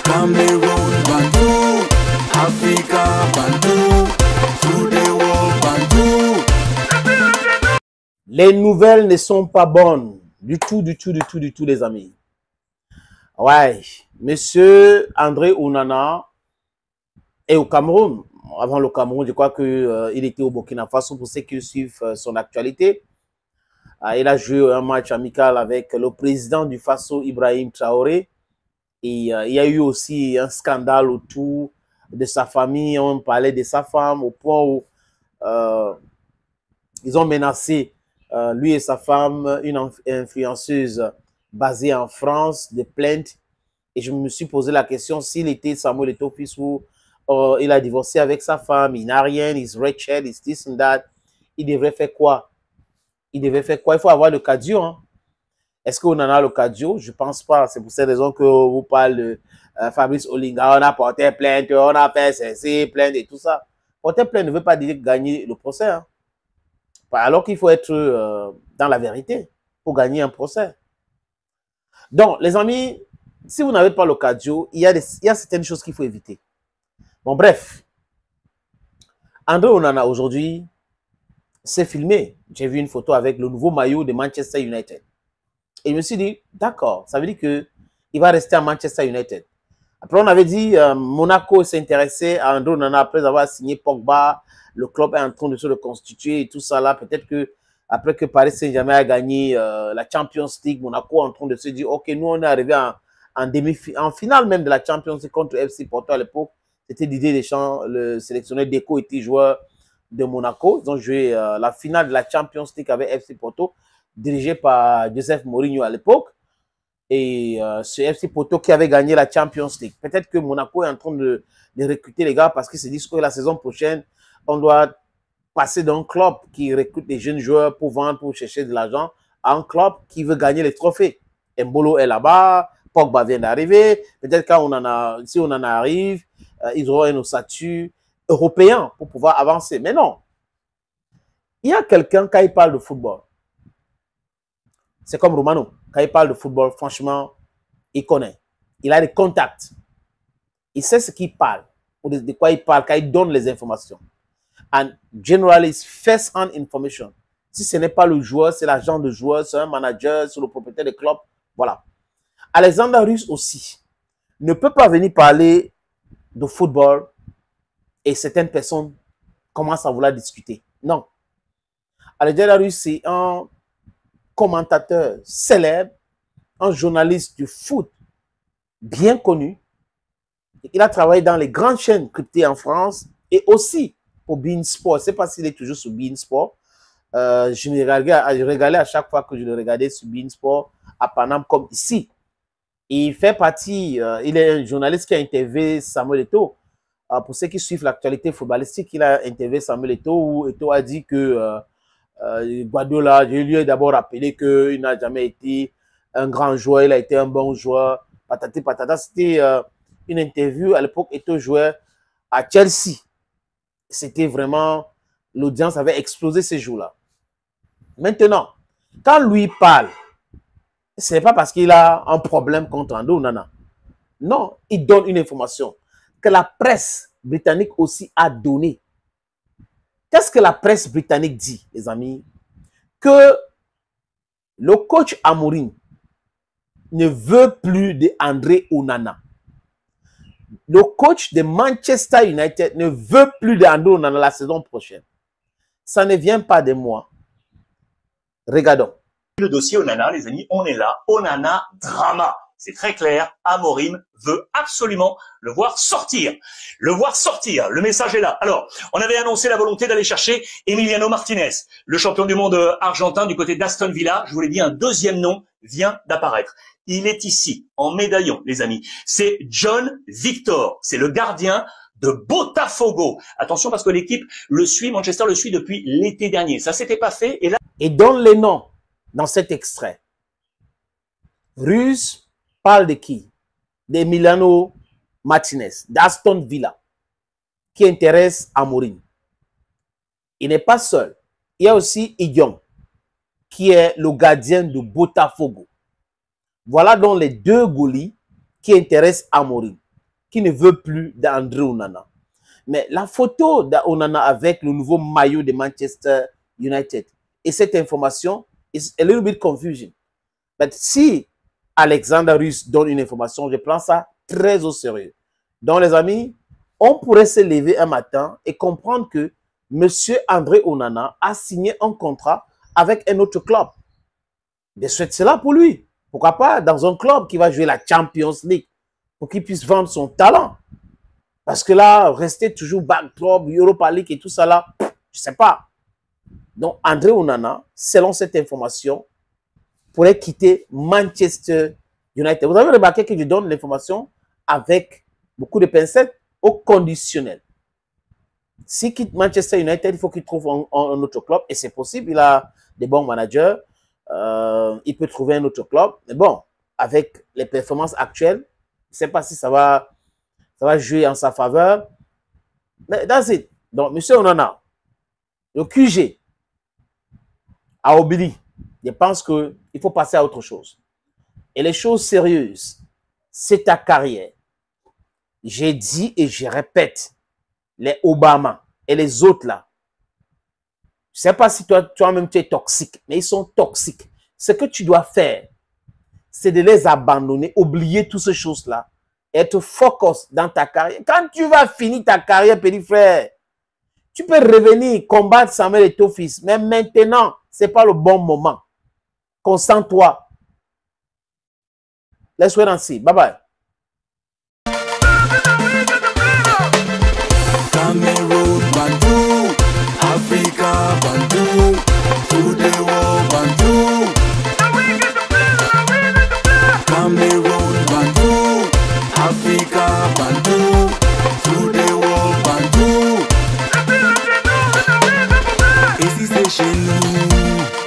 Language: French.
Cameroun, Bandou, Africa, Bandou, through the world, Bandou. Les nouvelles ne sont pas bonnes. Du tout, les amis. Ouais, monsieur André Onana est au Cameroun. Avant le Cameroun, je crois qu'il était au Burkina Faso pour ceux qui suivent son actualité. Il a joué un match amical avec le président du Faso, Ibrahim Traoré. Et il y a eu aussi un scandale autour de sa famille. On parlait de sa femme au point où ils ont menacé lui et sa femme, une influenceuse basée en France, de plaintes. Et je me suis posé la question s'il était Samuel Eto'o fils ou il a divorcé avec sa femme, il n'a rien, il est wretched, il this and that. Il devrait faire quoi? Il devrait faire quoi? Il faut avoir le cadio. Hein? Est-ce qu'on en a le cadio? Je ne pense pas. C'est pour cette raison que vous parlez de Fabrice Olinga. On a porté plainte, on a fait cesser, plainte et tout ça. Porter plainte ne veut pas dire gagner le procès. Hein? Alors qu'il faut être dans la vérité pour gagner un procès. Donc, les amis, si vous n'avez pas le cardio, il y a certaines choses qu'il faut éviter. Bon, bref. André Onana, aujourd'hui, s'est filmé. J'ai vu une photo avec le nouveau maillot de Manchester United. Et je me suis dit, d'accord, ça veut dire qu'il va rester à Manchester United. Après, on avait dit, Monaco s'intéressait à André Onana après avoir signé Pogba. Le club est en train de se reconstituer et tout ça là. Peut-être que après que Paris Saint-Germain a gagné la Champions League, Monaco est en train de se dire, ok, nous on est arrivé en finale même de la Champions League contre FC Porto à l'époque. C'était Didier Deschamps, le sélectionneur Deco était joueur de Monaco. Ils ont joué la finale de la Champions League avec FC Porto, dirigé par Joseph Mourinho à l'époque. Et ce FC Porto qui avait gagné la Champions League. Peut-être que Monaco est en train de recruter les gars parce qu'ils se disent que la saison prochaine, on doit passer d'un club qui recrute des jeunes joueurs pour vendre, pour chercher de l'argent, à un club qui veut gagner les trophées. Mbolo est là-bas, Pogba vient d'arriver. Peut-être si on en arrive, ils auront un statut européen pour pouvoir avancer. Mais non. Il y a quelqu'un, quand il parle de football, c'est comme Romano. Quand il parle de football, franchement, il connaît. Il a des contacts. Il sait ce qu'il parle, ou de quoi il parle, quand il donne les informations. And generally, it's first-hand information. Si ce n'est pas le joueur, c'est l'agent de joueur, c'est un manager, c'est le propriétaire du club. Voilà. Alexander Ruiz aussi ne peut pas venir parler de football et certaines personnes commencent à vouloir discuter. Non. Alexander Ruiz, c'est un commentateur célèbre, un journaliste du foot bien connu. Il a travaillé dans les grandes chaînes cryptées en France et aussi au beIN Sport. Je ne sais pas s'il est toujours sur beIN Sport. Je regardais à chaque fois que je le regardais sur beIN Sport à Paname comme ici. Il fait partie, il est un journaliste qui a interviewé Samuel Eto'o. Pour ceux qui suivent l'actualité footballistique, il a interviewé Samuel Eto'o où Eto'o a dit que Guardiola, je lui ai d'abord rappelé qu'il n'a jamais été un grand joueur, il a été un bon joueur. Patati patata, c'était une interview à l'époque, Eto'o jouait à Chelsea. C'était vraiment, l'audience avait explosé ces jours-là. Maintenant, quand lui parle, ce n'est pas parce qu'il a un problème contre André Onana. Non, il donne une information que la presse britannique aussi a donnée. Qu'est-ce que la presse britannique dit, les amis? Que le coach Amorim ne veut plus de André Onana. Le coach de Manchester United ne veut plus de André Onana la saison prochaine. Ça ne vient pas de moi. Regardons. Le dossier Onana, les amis, on est là. Onana, drama. C'est très clair. Amorim veut absolument le voir sortir. Le voir sortir. Le message est là. Alors, on avait annoncé la volonté d'aller chercher Emiliano Martinez, le champion du monde argentin du côté d'Aston Villa. Je vous l'ai dit, un deuxième nom vient d'apparaître. Il est ici, en médaillon, les amis. C'est John Victor. C'est le gardien de Botafogo. Attention parce que l'équipe le suit, Manchester le suit depuis l'été dernier. Ça s'était pas fait. Et là... Et donne les noms dans cet extrait. Ruiz parle de qui? D'Emiliano Martinez, d'Aston Villa, qui intéresse Amorim. Il n'est pas seul. Il y a aussi Idiom, qui est le gardien de Botafogo. Voilà donc les deux goalies qui intéressent Amorim. qui ne veut plus d'André Onana. Mais la photo d'Onana avec le nouveau maillot de Manchester United, et cette information, is a little bit confusion. Mais si Alexander Ruiz donne une information, je prends ça très au sérieux. Donc les amis, on pourrait se lever un matin et comprendre que M. André Onana a signé un contrat avec un autre club. Je souhaite cela pour lui. Pourquoi pas dans un club qui va jouer la Champions League pour qu'il puisse vendre son talent. Parce que là, rester toujours backdrop, Europa League et tout ça là, je ne sais pas. Donc André Onana, selon cette information, pourrait quitter Manchester United. Vous avez remarqué que je donne l'information avec beaucoup de pincettes au conditionnel. S'il quitte Manchester United, il faut qu'il trouve un autre club. Et c'est possible, il a des bons managers. Il peut trouver un autre club. Mais bon, avec les performances actuelles, je ne sais pas si ça va jouer en sa faveur. Mais that's it. Donc, M. Onana, le QG a oublié. Je pense qu'il faut passer à autre chose. Et les choses sérieuses, c'est ta carrière. J'ai dit et je répète, les Obama et les autres là, je ne sais pas si toi-même tu es toxique, mais ils sont toxiques. Ce que tu dois faire, c'est de les abandonner, oublier toutes ces choses-là, et être focus dans ta carrière. Quand tu vas finir ta carrière, petit frère, tu peux revenir combattre Samuel Eto'o fils, mais maintenant, ce n'est pas le bon moment. Concentre-toi. Let's wait and see. Bye bye. Cameroon Bantu, Africa Bantu, to the world Bantu. Cameroon Bantu, Africa Bantu, to the world Bantu. Et si c'est chez nous?